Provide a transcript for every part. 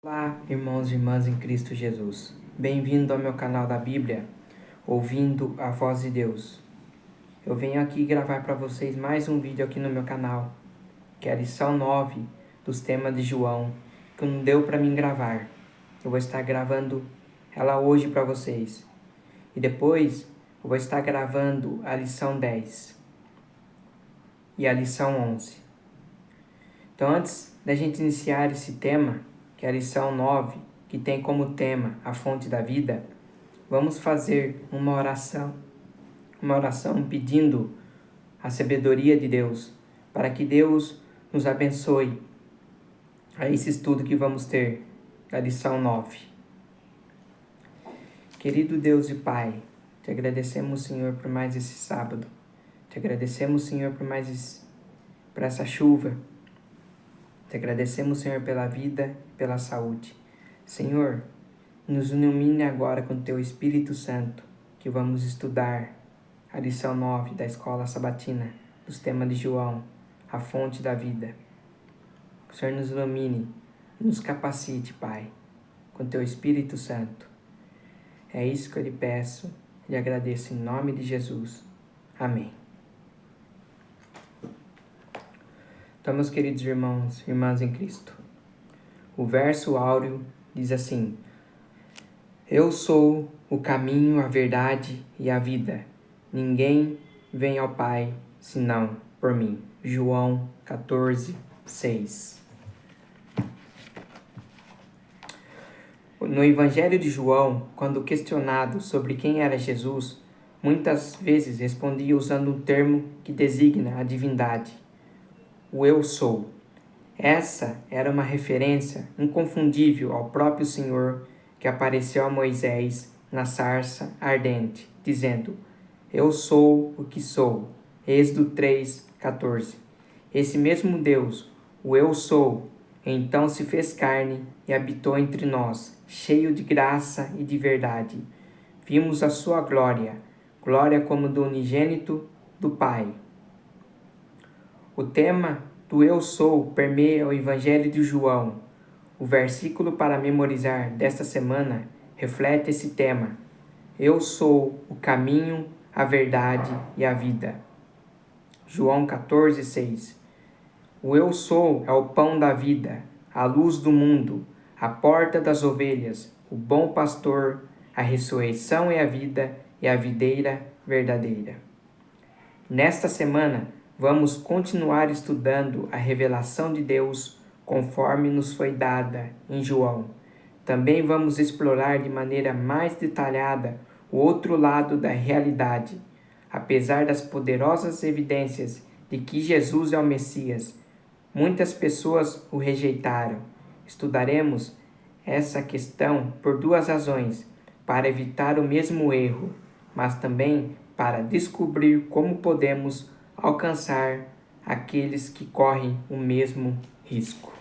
Olá, irmãos e irmãs em Cristo Jesus. Bem-vindo ao meu canal da Bíblia, ouvindo a voz de Deus. Eu venho aqui gravar para vocês mais um vídeo aqui no meu canal, que é a lição 9 dos temas de João, que não deu para mim gravar. Eu vou estar gravando ela hoje para vocês. E depois eu vou estar gravando a lição 10 e a lição 11. Então, antes da gente iniciar esse tema, que é a lição 9, que tem como tema a fonte da vida, vamos fazer uma oração pedindo a sabedoria de Deus, para que Deus nos abençoe a esse estudo que vamos ter, a lição 9. Querido Deus e Pai, te agradecemos, Senhor, por mais esse sábado. Te agradecemos, Senhor, por essa chuva. Te agradecemos, Senhor, pela vida e pela saúde. Senhor, nos ilumine agora com Teu Espírito Santo, que vamos estudar a lição 9 da Escola Sabatina, dos temas de João, a fonte da vida. Que o Senhor nos ilumine e nos capacite, Pai, com Teu Espírito Santo. É isso que eu lhe peço e agradeço em nome de Jesus. Amém. Então, meus queridos irmãos e irmãs em Cristo, o verso áureo diz assim: Eu sou o caminho, a verdade e a vida. Ninguém vem ao Pai senão por mim. João 14, 6. No Evangelho de João, quando questionado sobre quem era Jesus, muitas vezes respondia usando um termo que designa a divindade: o Eu Sou. Essa era uma referência inconfundível ao próprio Senhor que apareceu a Moisés na sarça ardente, dizendo: Eu sou o que sou. Êxodo 3:14. Esse mesmo Deus, o Eu Sou, então se fez carne e habitou entre nós, cheio de graça e de verdade. Vimos a sua glória, glória como do unigênito do Pai. O tema do Eu Sou permeia o Evangelho de João. O versículo para memorizar desta semana reflete esse tema. Eu sou o caminho, a verdade e a vida. João 14, 6. O Eu Sou é o pão da vida, a luz do mundo, a porta das ovelhas, o bom pastor, a ressurreição e a vida e a videira verdadeira. Nesta semana, vamos continuar estudando a revelação de Deus conforme nos foi dada em João. Também vamos explorar de maneira mais detalhada o outro lado da realidade. Apesar das poderosas evidências de que Jesus é o Messias, muitas pessoas o rejeitaram. Estudaremos essa questão por duas razões: para evitar o mesmo erro, mas também para descobrir como podemos alcançar aqueles que correm o mesmo risco.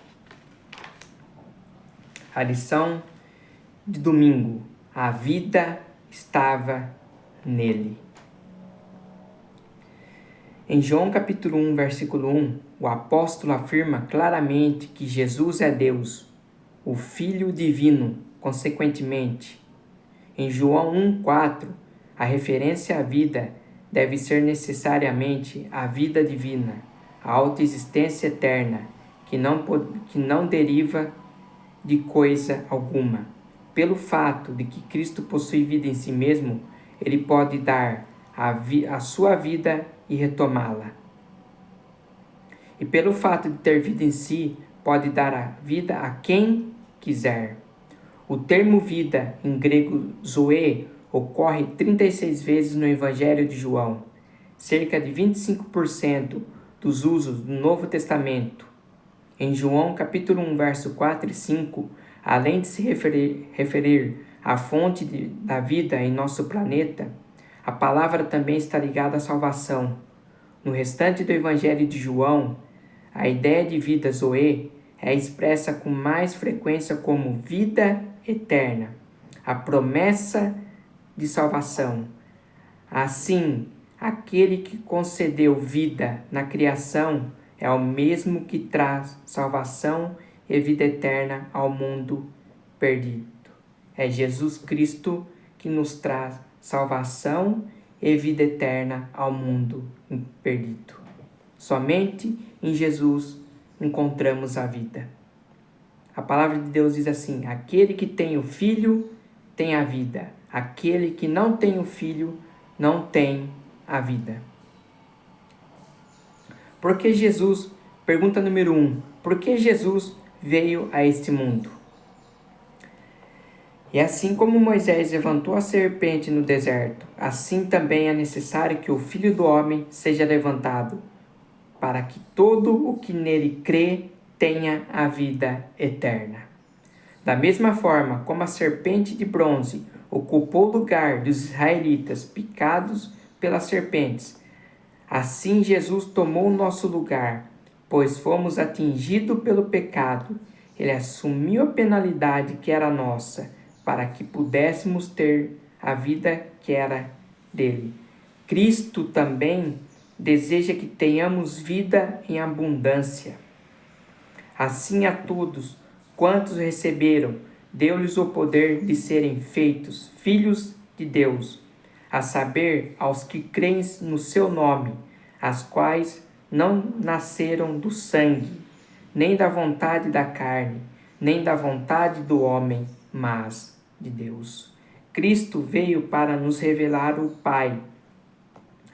A lição de domingo: a vida estava nele. Em João capítulo 1, versículo 1, o apóstolo afirma claramente que Jesus é Deus, o Filho divino, consequentemente. Em João 1,4, a referência à vida deve ser necessariamente a vida divina, a autoexistência eterna, que não deriva de coisa alguma. Pelo fato de que Cristo possui vida em si mesmo, ele pode dar a sua vida e retomá-la. E pelo fato de ter vida em si, pode dar a vida a quem quiser. O termo vida, em grego zoe, ocorre 36 vezes no Evangelho de João, cerca de 25% dos usos do Novo Testamento. Em João capítulo 1, verso 4 e 5, além de se referir à fonte da vida em nosso planeta, a palavra também está ligada à salvação. No restante do Evangelho de João, a ideia de vida zoe é expressa com mais frequência como vida eterna, a promessa de salvação. Assim, aquele que concedeu vida na criação é o mesmo que traz salvação e vida eterna ao mundo perdido. É Jesus Cristo que nos traz salvação e vida eterna ao mundo perdido. Somente em Jesus encontramos a vida. A palavra de Deus diz assim: aquele que tem o Filho tem a vida. Aquele que não tem o Filho não tem a vida. Por que Jesus, pergunta número 1, por que Jesus veio a este mundo? E assim como Moisés levantou a serpente no deserto, assim também é necessário que o Filho do Homem seja levantado, para que todo o que nele crê tenha a vida eterna. Da mesma forma como a serpente de bronze ocupou o lugar dos israelitas picados pelas serpentes, assim Jesus tomou o nosso lugar, pois fomos atingidos pelo pecado. Ele assumiu a penalidade que era nossa, para que pudéssemos ter a vida que era dele. Cristo também deseja que tenhamos vida em abundância. Assim a todos quantos receberam, deu-lhes o poder de serem feitos filhos de Deus, a saber, aos que creem no seu nome, as quais não nasceram do sangue, nem da vontade da carne, nem da vontade do homem, mas de Deus. Cristo veio para nos revelar o Pai.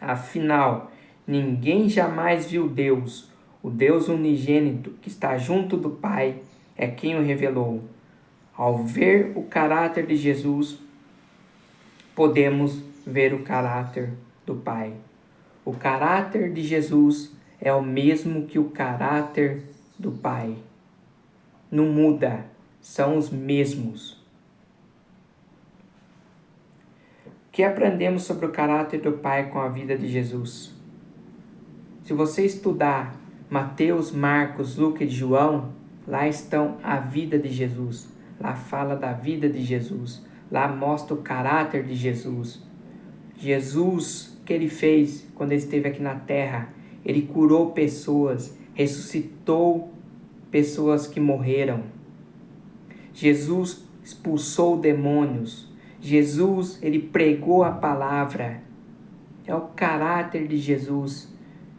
Afinal, ninguém jamais viu Deus. O Deus unigênito que está junto do Pai é quem o revelou. Ao ver o caráter de Jesus, podemos ver o caráter do Pai. O caráter de Jesus é o mesmo que o caráter do Pai. Não muda, são os mesmos. O que aprendemos sobre o caráter do Pai com a vida de Jesus? Se você estudar Mateus, Marcos, Lucas e João, lá estão a vida de Jesus. Lá fala da vida de Jesus. Lá mostra o caráter de Jesus. Jesus, o que ele fez quando ele esteve aqui na terra? Ele curou pessoas, ressuscitou pessoas que morreram. Jesus expulsou demônios. Jesus, ele pregou a palavra. É o caráter de Jesus.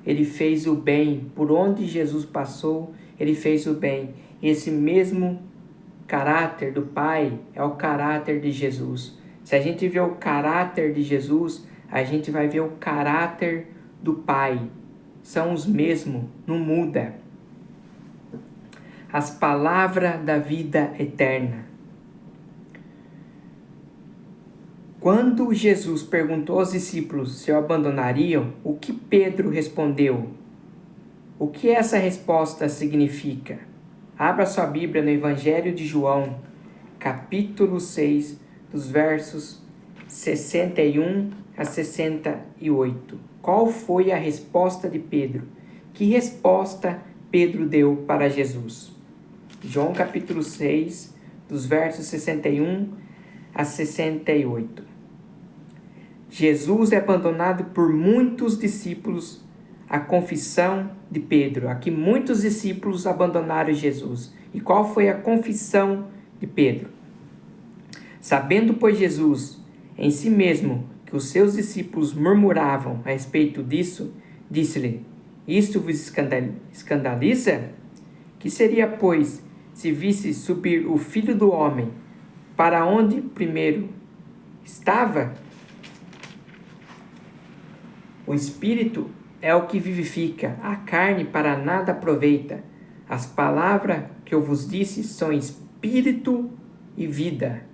Ele fez o bem. Por onde Jesus passou, ele fez o bem. Esse mesmo caráter do Pai é o caráter de Jesus. Se a gente vê o caráter de Jesus, a gente vai ver o caráter do Pai. São os mesmos, não muda. As palavras da vida eterna. Quando Jesus perguntou aos discípulos se o abandonariam, o que Pedro respondeu? O que essa resposta significa? Abra sua Bíblia no Evangelho de João, capítulo 6, dos versos 61 a 68. Qual foi a resposta de Pedro? Que resposta Pedro deu para Jesus? João capítulo 6, dos versos 61 a 68. Jesus é abandonado por muitos discípulos. A confissão de Pedro. Aqui muitos discípulos abandonaram Jesus. E qual foi a confissão de Pedro? Sabendo, pois, Jesus em si mesmo que os seus discípulos murmuravam a respeito disso, disse-lhe: isto vos escandaliza? Que seria, pois, se visse subir o Filho do Homem para onde primeiro estava? O Espírito é o que vivifica, a carne para nada aproveita. As palavras que eu vos disse são Espírito e vida.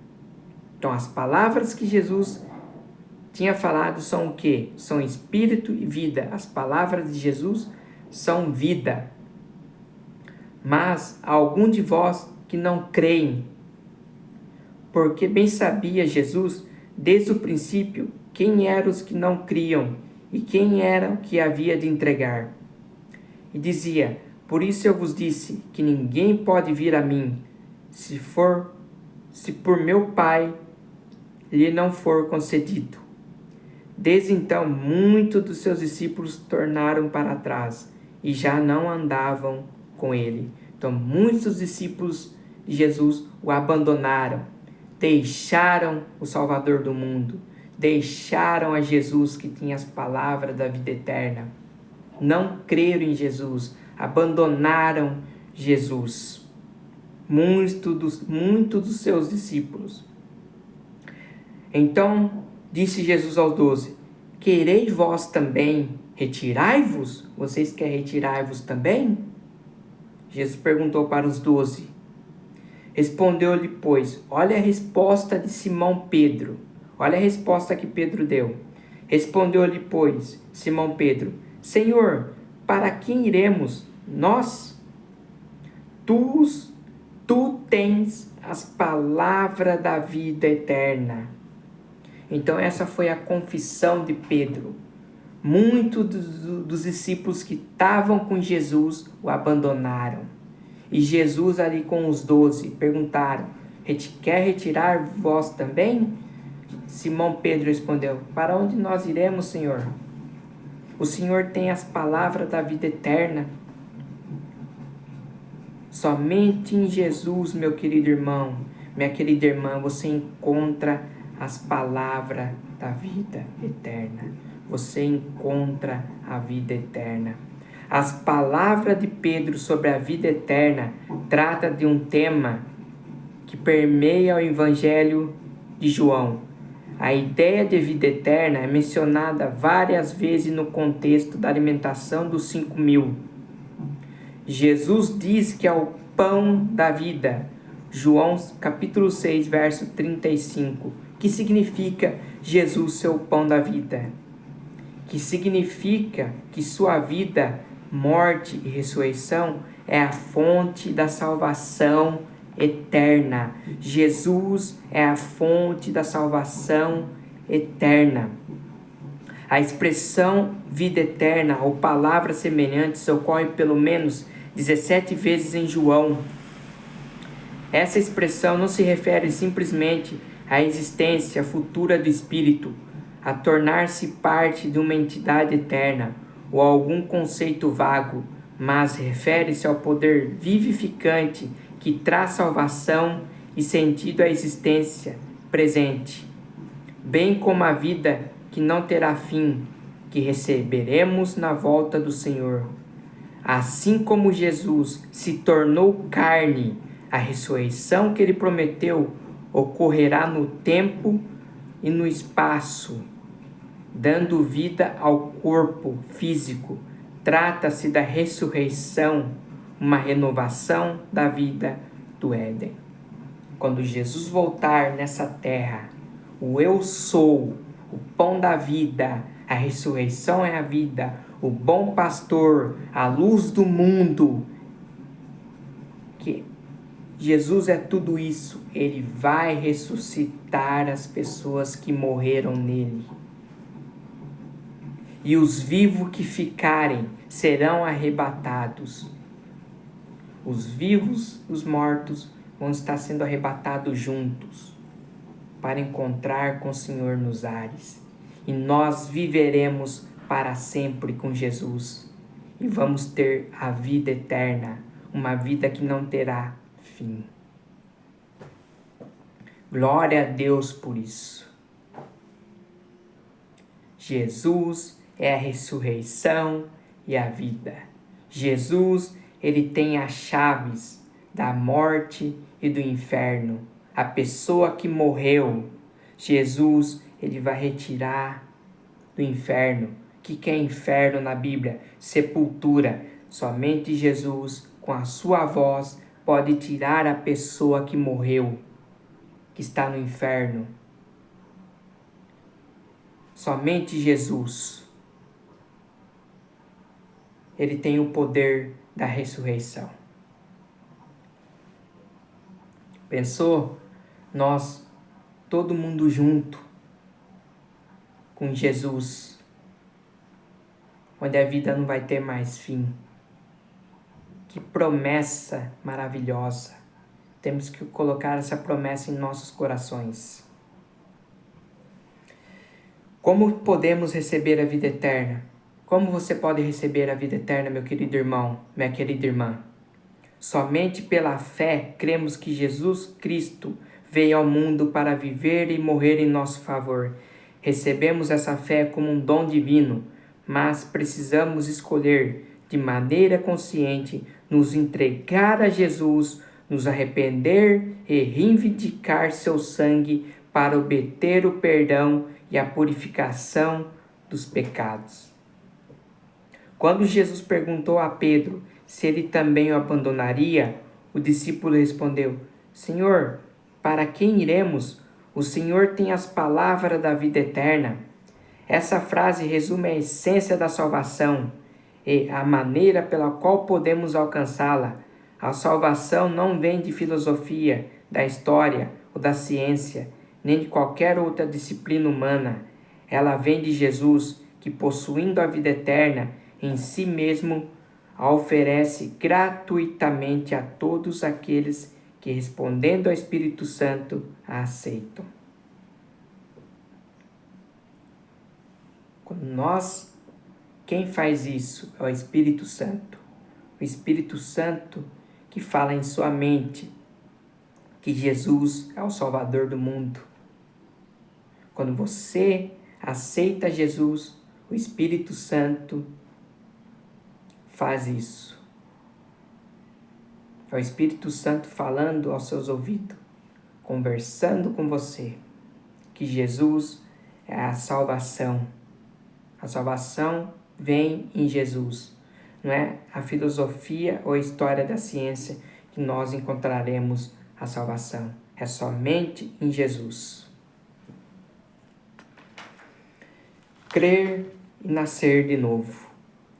Então, as palavras que Jesus tinha falado são o quê? São Espírito e vida. As palavras de Jesus são vida. Mas há algum de vós que não creem, porque bem sabia Jesus, desde o princípio, quem eram os que não criam e quem era o que havia de entregar. E dizia: por isso eu vos disse que ninguém pode vir a mim, se por meu Pai lhe não for concedido. Desde então, muitos dos seus discípulos tornaram para trás e já não andavam com ele. Então, muitos discípulos de Jesus o abandonaram, deixaram o Salvador do mundo, deixaram a Jesus que tinha as palavras da vida eterna. Não creram em Jesus, abandonaram Jesus. Muitos dos seus discípulos. Então, disse Jesus aos 12: quereis vós também retirai-vos? Vocês querem retirar-vos também? Jesus perguntou para os 12. Respondeu-lhe, pois, olha a resposta de Simão Pedro. Olha a resposta que Pedro deu. Respondeu-lhe, pois, Simão Pedro: Senhor, para quem iremos? Nós? Tu tens as palavras da vida eterna. Então essa foi a confissão de Pedro. Muitos dos discípulos que estavam com Jesus o abandonaram. E Jesus ali com os 12 perguntaram: quer retirar vós também? Simão Pedro respondeu: para onde nós iremos, Senhor? O Senhor tem as palavras da vida eterna. Somente em Jesus, meu querido irmão, minha querida irmã, você encontra as palavras da vida eterna. Você encontra a vida eterna. As palavras de Pedro sobre a vida eterna trata de um tema que permeia o Evangelho de João. A ideia de vida eterna é mencionada várias vezes no contexto da alimentação dos 5.000. Jesus diz que é o pão da vida. João capítulo 6, verso 35. Que significa Jesus ser o pão da vida? Que significa que sua vida, morte e ressurreição é a fonte da salvação eterna. Jesus é a fonte da salvação eterna. A expressão vida eterna ou palavras semelhantes ocorre pelo menos 17 vezes em João. Essa expressão não se refere simplesmente à existência futura do Espírito, a tornar-se parte de uma entidade eterna ou a algum conceito vago, mas refere-se ao poder vivificante que traz salvação e sentido à existência presente, bem como a vida que não terá fim, que receberemos na volta do Senhor. Assim como Jesus se tornou carne, a ressurreição que ele prometeu ocorrerá no tempo e no espaço, dando vida ao corpo físico. Trata-se da ressurreição, uma renovação da vida do Éden. Quando Jesus voltar nessa terra, o eu sou, o pão da vida, a ressurreição é a vida, o bom pastor, a luz do mundo, que Jesus é tudo isso. Ele vai ressuscitar as pessoas que morreram nele. E os vivos que ficarem serão arrebatados. Os vivos e os mortos vão estar sendo arrebatados juntos para encontrar com o Senhor nos ares. E nós viveremos para sempre com Jesus. E vamos ter a vida eterna, uma vida que não terá fim. Glória a Deus por isso. Jesus é a ressurreição e a vida. Jesus, ele tem as chaves da morte e do inferno. A pessoa que morreu, Jesus, ele vai retirar do inferno. O que é inferno na Bíblia? Sepultura. Somente Jesus, com a sua voz, pode tirar a pessoa que morreu, que está no inferno. Somente Jesus. Ele tem o poder da ressurreição. Pensou? Nós, todo mundo junto com Jesus, onde a vida não vai ter mais fim. Que promessa maravilhosa. Temos que colocar essa promessa em nossos corações. Como podemos receber a vida eterna? Como você pode receber a vida eterna, meu querido irmão, minha querida irmã? Somente pela fé cremos que Jesus Cristo veio ao mundo para viver e morrer em nosso favor. Recebemos essa fé como um dom divino, mas precisamos escolher de maneira consciente nos entregar a Jesus, nos arrepender e reivindicar seu sangue para obter o perdão e a purificação dos pecados. Quando Jesus perguntou a Pedro se ele também o abandonaria, o discípulo respondeu: Senhor, para quem iremos? O Senhor tem as palavras da vida eterna. Essa frase resume a essência da salvação e a maneira pela qual podemos alcançá-la. A salvação não vem de filosofia, da história ou da ciência, nem de qualquer outra disciplina humana. Ela vem de Jesus, que, possuindo a vida eterna em si mesmo, a oferece gratuitamente a todos aqueles que, respondendo ao Espírito Santo, a aceitam. Quem faz isso é o Espírito Santo. O Espírito Santo que fala em sua mente que Jesus é o Salvador do mundo. Quando você aceita Jesus, o Espírito Santo faz isso. É o Espírito Santo falando aos seus ouvidos, conversando com você, que Jesus é a salvação. A salvação vem em Jesus. Não é a filosofia ou a história da ciência que nós encontraremos a salvação. É somente em Jesus. Crer e nascer de novo.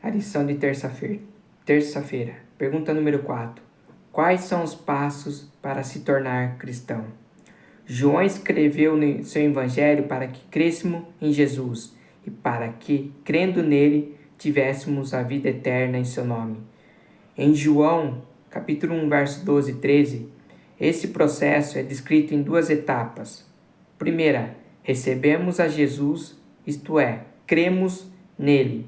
A lição de terça-feira. Pergunta número 4. Quais são os passos para se tornar cristão? João escreveu no seu evangelho para que crêssemos em Jesus e para que, crendo nele, tivéssemos a vida eterna em seu nome. Em João, capítulo 1, verso 12 e 13, esse processo é descrito em 2 etapas. Primeira, recebemos a Jesus, isto é, cremos nele.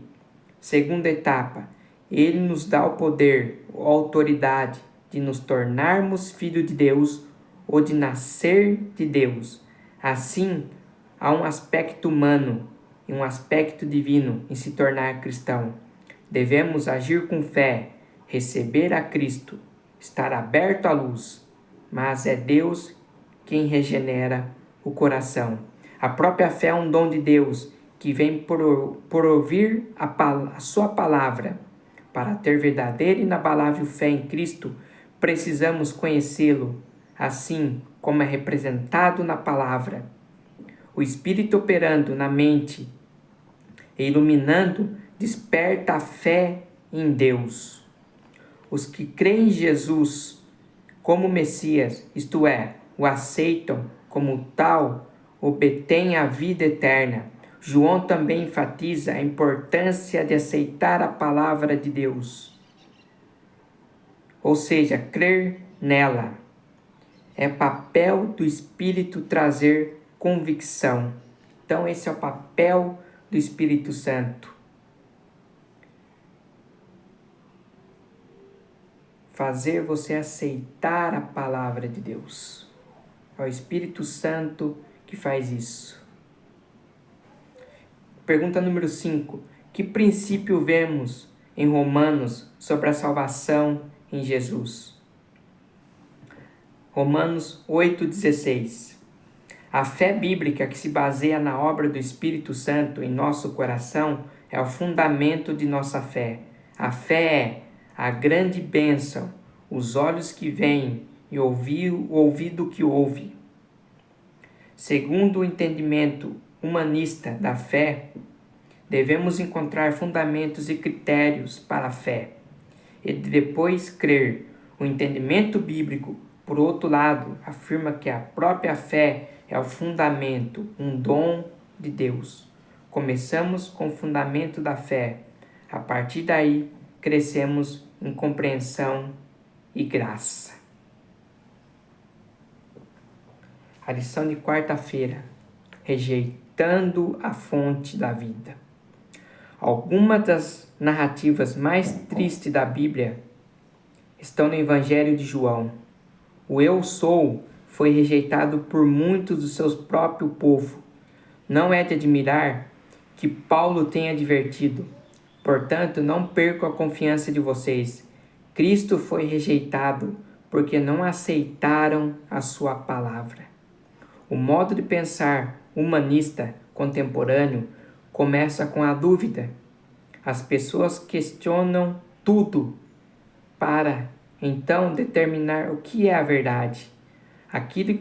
Segunda etapa, ele nos dá o poder, a autoridade de nos tornarmos filhos de Deus ou de nascer de Deus. Assim, há um aspecto humano e um aspecto divino em se tornar cristão. Devemos agir com fé, receber a Cristo, estar aberto à luz, mas é Deus quem regenera o coração. A própria fé é um dom de Deus que vem por ouvir a sua palavra. Para ter verdadeira e inabalável fé em Cristo, precisamos conhecê-lo, assim como é representado na palavra. O Espírito operando na mente e iluminando desperta a fé em Deus. Os que creem em Jesus como Messias, isto é, o aceitam como tal, obtêm a vida eterna. João também enfatiza a importância de aceitar a palavra de Deus, ou seja, crer nela. É papel do Espírito trazer convicção. Então, esse é o papel do Espírito Santo. Fazer você aceitar a palavra de Deus. É o Espírito Santo que faz isso. Pergunta número 5. Que princípio vemos em Romanos sobre a salvação em Jesus? Romanos 8,16. A fé bíblica que se baseia na obra do Espírito Santo em nosso coração é o fundamento de nossa fé. A fé é a grande bênção, os olhos que veem e o ouvido que ouve. Segundo o entendimento humanista da fé, devemos encontrar fundamentos e critérios para a fé e depois crer. O entendimento bíblico, por outro lado, afirma que a própria fé é o fundamento, um dom de Deus. Começamos com o fundamento da fé. A partir daí, crescemos em compreensão e graça. A lição de quarta-feira. Rejeitando a fonte da vida. Algumas das narrativas mais tristes da Bíblia estão no Evangelho de João. O eu sou foi rejeitado por muitos do seu próprio povo. Não é de admirar que Paulo tenha advertido: portanto, não percam a confiança de vocês. Cristo foi rejeitado porque não aceitaram a sua palavra. O modo de pensar humanista contemporâneo começa com a dúvida. As pessoas questionam tudo para então determinar o que é a verdade. Aquilo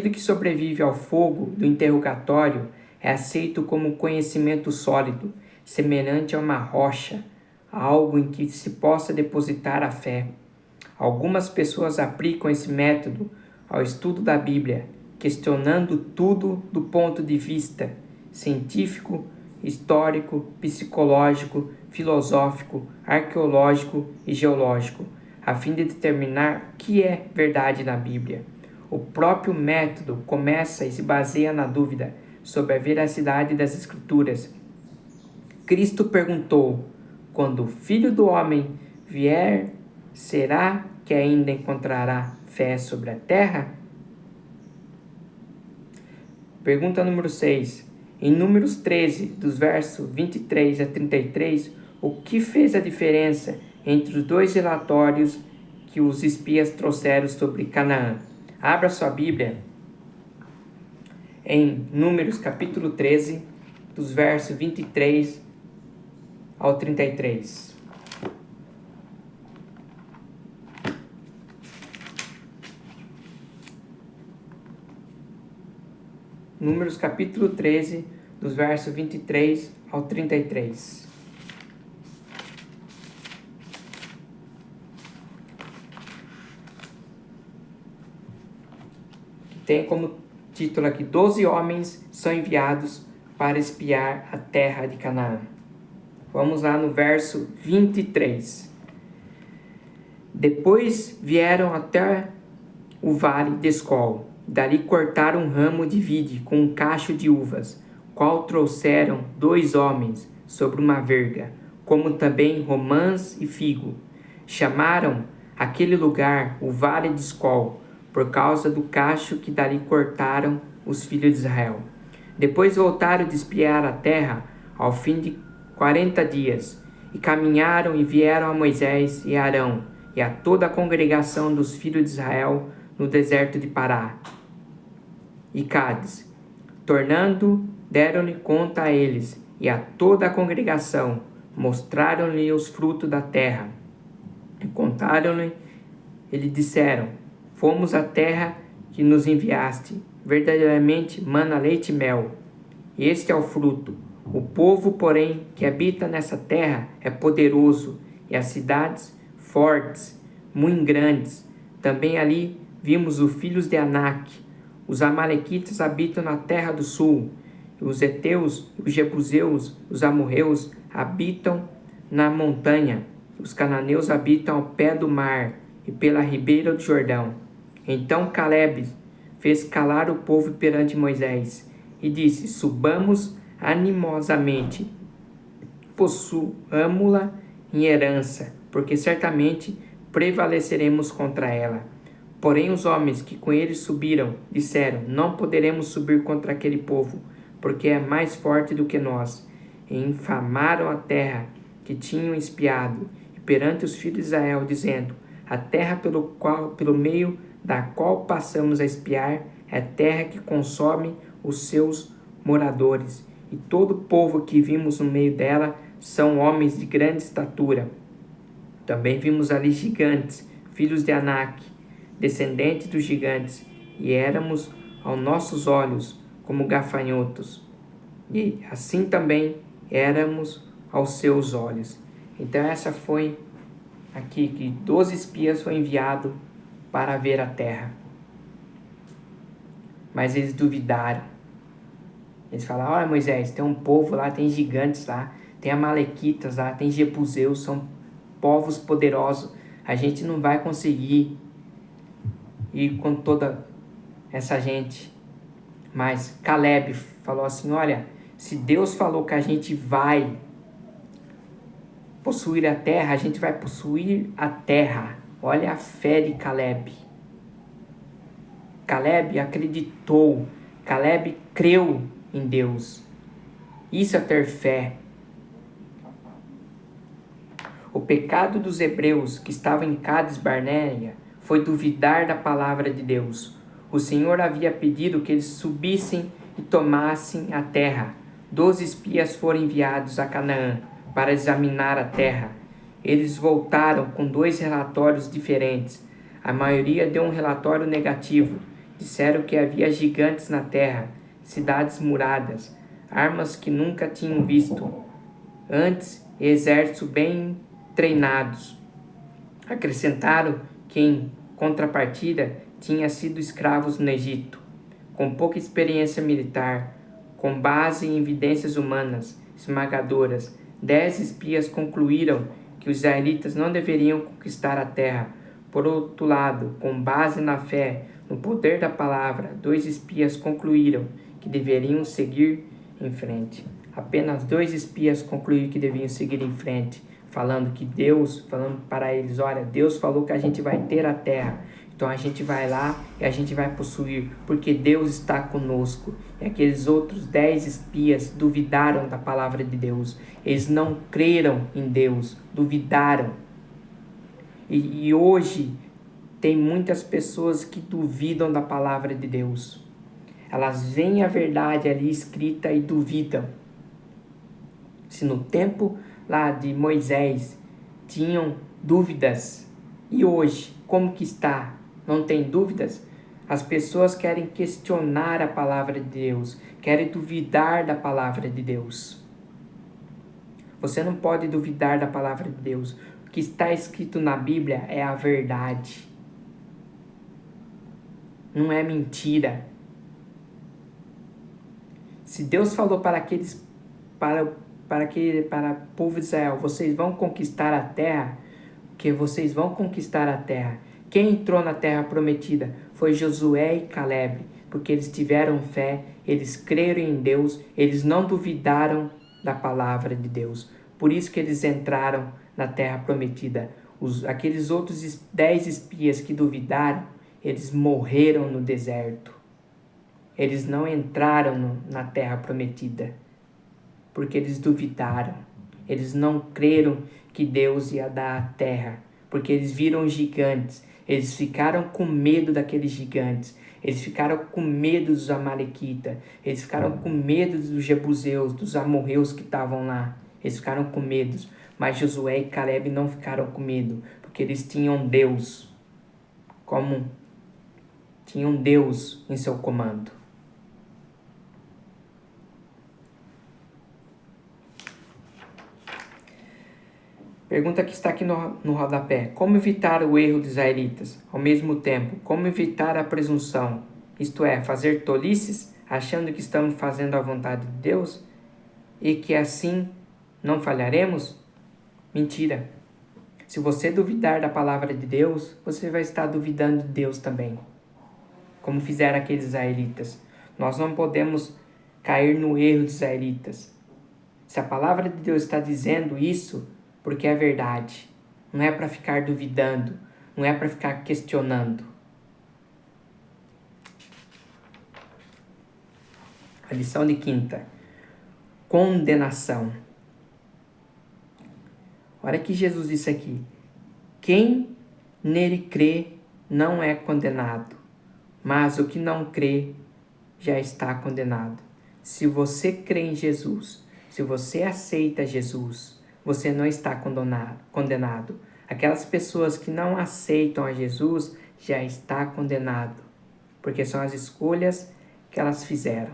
que sobrevive ao fogo do interrogatório é aceito como conhecimento sólido, semelhante a uma rocha, algo em que se possa depositar a fé. Algumas pessoas aplicam esse método ao estudo da Bíblia, questionando tudo do ponto de vista científico, histórico, psicológico, filosófico, arqueológico e geológico, a fim de determinar o que é verdade na Bíblia. O próprio método começa e se baseia na dúvida sobre a veracidade das Escrituras. Cristo perguntou: quando o Filho do Homem vier, será que ainda encontrará fé sobre a terra? Pergunta número 6. Em Números 13, dos versos 23 a 33, o que fez a diferença entre os dois relatórios que os espias trouxeram sobre Canaã? Abra sua Bíblia em Números capítulo 13, dos versos 23 ao 33. Números capítulo 13, dos versos 23 ao 33. Tem como título aqui: 12 homens são enviados para espiar a terra de Canaã. Vamos lá no verso 23. Depois vieram até o vale de Escol. Dali cortaram um ramo de vide com um cacho de uvas, qual trouxeram 2 homens sobre uma verga, como também romãs e figo. Chamaram aquele lugar o vale de Escol, por causa do cacho que dali cortaram os filhos de Israel. Depois voltaram de espiar a terra ao fim de 40 dias, e caminharam e vieram a Moisés e a Arão e a toda a congregação dos filhos de Israel no deserto de Pará e Cádiz. Tornando, deram-lhe conta a eles e a toda a congregação, mostraram-lhe os frutos da terra. E contaram-lhe, e lhe disseram: fomos à terra que nos enviaste, verdadeiramente mana leite e mel. E este é o fruto. O povo, porém, que habita nessa terra é poderoso, e as cidades fortes, muito grandes. Também ali vimos os filhos de Anak. Os amalequitas habitam na terra do sul. Os heteus, os jebuseus, os amorreus habitam na montanha. Os cananeus habitam ao pé do mar e pela ribeira do Jordão. Então Caleb fez calar o povo perante Moisés e disse: subamos animosamente, possuamo-la em herança, porque certamente prevaleceremos contra ela. Porém os homens que com ele subiram disseram: não poderemos subir contra aquele povo, porque é mais forte do que nós. E infamaram a terra que tinham espiado, e perante os filhos de Israel, dizendo: a terra pelo meio da qual passamos a espiar é terra que consome os seus moradores, e todo o povo que vimos no meio dela são homens de grande estatura. Também vimos ali gigantes, filhos de Anak, descendentes dos gigantes, e éramos aos nossos olhos como gafanhotos, e assim também éramos aos seus olhos. Então essa foi aqui que 12 espias foram enviados para ver a terra. Mas eles duvidaram. Eles falaram: olha Moisés, tem um povo lá, tem gigantes lá, tem amalequitas lá, tem jebuseus, são povos poderosos. A gente não vai conseguir ir com toda essa gente. Mas Caleb falou assim: olha, se Deus falou que a gente vai possuir a terra, a gente vai possuir a terra. Olha a fé de Caleb. Caleb acreditou, Caleb creu em Deus. Isso é ter fé. O pecado dos hebreus que estavam em Cádiz Barnéia foi duvidar da palavra de Deus. O Senhor havia pedido que eles subissem e tomassem a terra. 12 espias foram enviados a Canaã para examinar a terra. Eles voltaram com 2 relatórios diferentes. A maioria deu um relatório negativo. Disseram que havia gigantes na terra, cidades muradas, armas que nunca tinham visto antes, exércitos bem treinados. Acrescentaram que, em contrapartida, tinham sido escravos no Egito, com pouca experiência militar, com base em evidências humanas esmagadoras. 10 espias concluíram que os israelitas não deveriam conquistar a terra. Por outro lado, com base na fé no poder da palavra, 2 espias concluíram que deveriam seguir em frente. Apenas 2 espias concluíram que deviam seguir em frente, falando para eles, olha, Deus falou que a gente vai ter a terra, então a gente vai lá e a gente vai possuir, porque Deus está conosco. E aqueles outros 10 espias duvidaram da palavra de Deus, eles não creram em Deus, duvidaram. E hoje tem muitas pessoas que duvidam da palavra de Deus. Elas veem a verdade ali escrita e duvidam. Se no tempo lá de Moisés tinham dúvidas, e hoje, como que está? Não tem dúvidas? As pessoas querem questionar a palavra de Deus, querem duvidar da palavra de Deus. Você não pode duvidar da palavra de Deus. O que está escrito na Bíblia é a verdade. Não é mentira. Se Deus falou para o povo de Israel, vocês vão conquistar a terra, que vocês vão conquistar a terra. Quem entrou na terra prometida foi Josué e Caleb, porque eles tiveram fé, eles creram em Deus, eles não duvidaram da palavra de Deus. Por isso que eles entraram na terra prometida. Aqueles outros 10 espias que duvidaram, eles morreram no deserto. Eles não entraram na terra prometida, porque eles duvidaram. Eles não creram que Deus ia dar a terra, porque eles viram gigantes. Eles ficaram com medo daqueles gigantes. Eles ficaram com medo dos amalequitas. Eles ficaram com medo dos jebuseus, dos amorreus que estavam lá. Eles ficaram com medo. Mas Josué e Caleb não ficaram com medo, porque eles tinham Deus tinham Deus em seu comando. Pergunta que está aqui no rodapé. Como evitar o erro dos israelitas? Ao mesmo tempo, como evitar a presunção? Isto é, fazer tolices, achando que estamos fazendo a vontade de Deus? E que assim não falharemos? Mentira. Se você duvidar da palavra de Deus, você vai estar duvidando de Deus também. Como fizeram aqueles israelitas. Nós não podemos cair no erro dos israelitas. Se a palavra de Deus está dizendo isso, porque é verdade. Não é para ficar duvidando. Não é para ficar questionando. A lição de quinta. Condenação. Olha que Jesus disse aqui. Quem nele crê não é condenado, mas o que não crê já está condenado. Se você crê em Jesus, se você aceita Jesus, você não está condenado. Aquelas pessoas que não aceitam a Jesus já está condenado, porque são as escolhas que elas fizeram.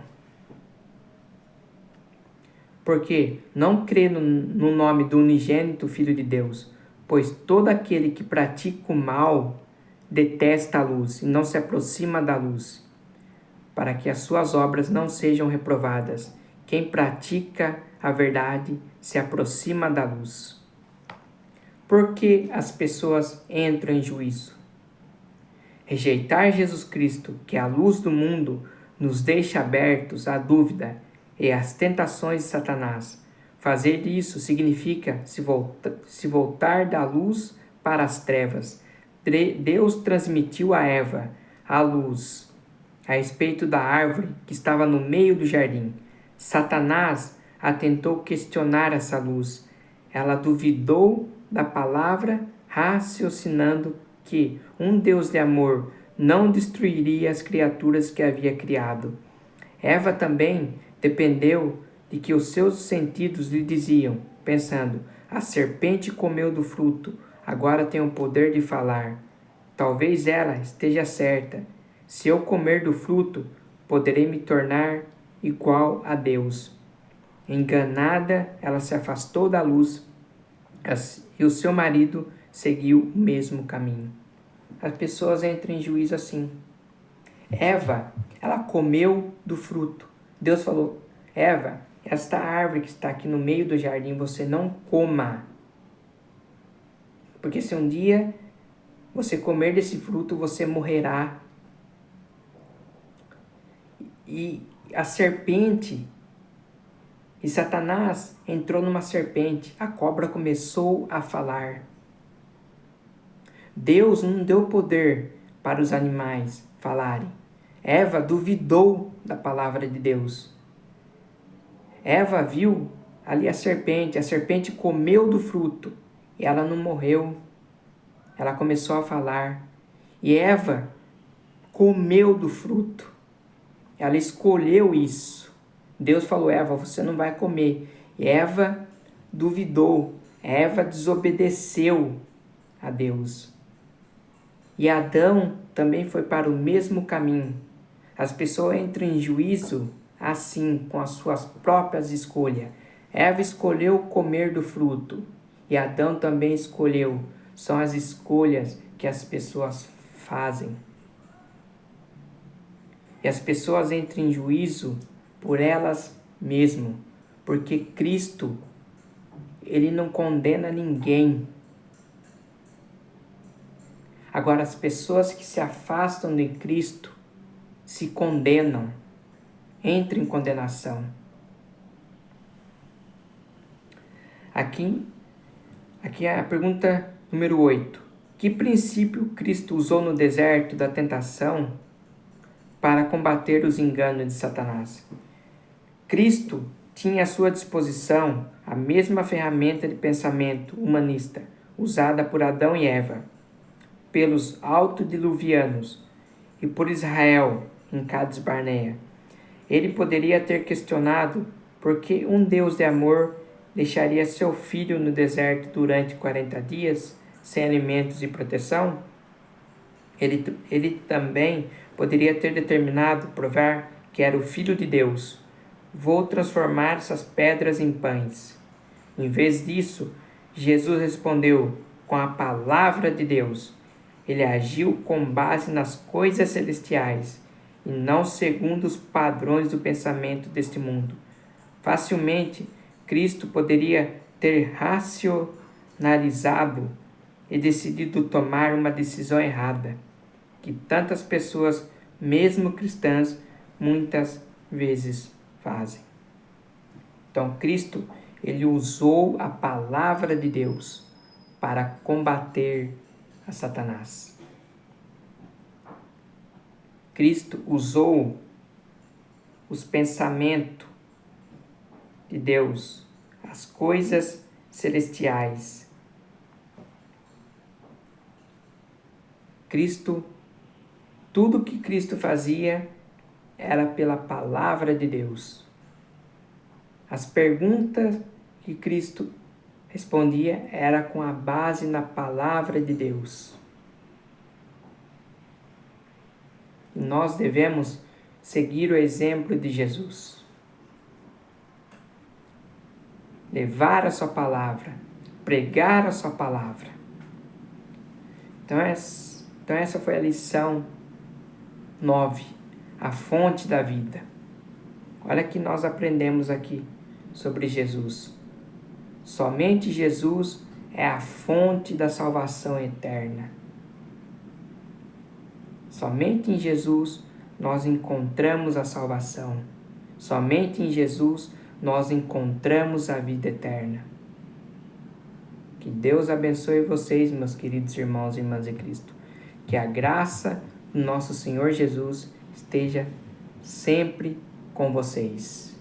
Porque não crê no nome do unigênito Filho de Deus, pois todo aquele que pratica o mal detesta a luz e não se aproxima da luz, para que as suas obras não sejam reprovadas. Quem pratica a verdade se aproxima da luz. Por que as pessoas entram em juízo? Rejeitar Jesus Cristo, que é a luz do mundo, nos deixa abertos à dúvida e às tentações de Satanás. Fazer isso significa se voltar da luz para as trevas. Deus transmitiu a Eva a luz a respeito da árvore que estava no meio do jardim. Satanás a tentou questionar essa luz. Ela duvidou da palavra, raciocinando que um Deus de amor não destruiria as criaturas que havia criado. Eva também dependeu de que os seus sentidos lhe diziam, pensando: a serpente comeu do fruto, agora tem o poder de falar. Talvez ela esteja certa. Se eu comer do fruto, poderei me tornar igual a Deus. Enganada, ela se afastou da luz e o seu marido seguiu o mesmo caminho. As pessoas entram em juízo assim. Eva, ela comeu do fruto. Deus falou: Eva, esta árvore que está aqui no meio do jardim, você não coma. Porque se um dia você comer desse fruto, você morrerá. E a serpente, e Satanás entrou numa serpente. A cobra começou a falar. Deus não deu poder para os animais falarem. Eva duvidou da palavra de Deus. Eva viu ali a serpente comeu do fruto e ela não morreu. Ela começou a falar. E Eva comeu do fruto. Ela escolheu isso. Deus falou: Eva, você não vai comer. E Eva duvidou. Eva desobedeceu a Deus. E Adão também foi para o mesmo caminho. As pessoas entram em juízo assim, com as suas próprias escolhas. Eva escolheu comer do fruto. E Adão também escolheu. São as escolhas que as pessoas fazem. E as pessoas entram em juízo por elas mesmas. Porque Cristo, Ele não condena ninguém. Agora, as pessoas que se afastam de Cristo se condenam, entram em condenação. Aqui é a pergunta número 8. Que princípio Cristo usou no deserto da tentação para combater os enganos de Satanás? Cristo tinha à sua disposição a mesma ferramenta de pensamento humanista usada por Adão e Eva, pelos altodiluvianos e por Israel em Cades Barnea. Ele poderia ter questionado por que um Deus de amor deixaria seu filho no deserto durante 40 dias, sem alimentos e proteção? Ele também poderia ter determinado provar que era o Filho de Deus. Vou transformar essas pedras em pães. Em vez disso, Jesus respondeu com a palavra de Deus. Ele agiu com base nas coisas celestiais e não segundo os padrões do pensamento deste mundo. Facilmente, Cristo poderia ter racionalizado e decidido tomar uma decisão errada, que tantas pessoas, mesmo cristãs, muitas vezes fazem. Então, Cristo, Ele usou a palavra de Deus para combater a Satanás. Cristo usou os pensamentos de Deus, as coisas celestiais. Tudo que Cristo fazia era pela palavra de Deus. As perguntas que Cristo respondia era com a base na palavra de Deus. E nós devemos seguir o exemplo de Jesus. Levar a sua palavra, pregar a sua palavra. Então essa foi a lição 9, a fonte da vida. Olha que nós aprendemos aqui sobre Jesus. Somente Jesus é a fonte da salvação eterna. Somente em Jesus nós encontramos a salvação. Somente em Jesus nós encontramos a vida eterna. Que Deus abençoe vocês, meus queridos irmãos e irmãs de Cristo. Que a graça do nosso Senhor Jesus esteja sempre com vocês.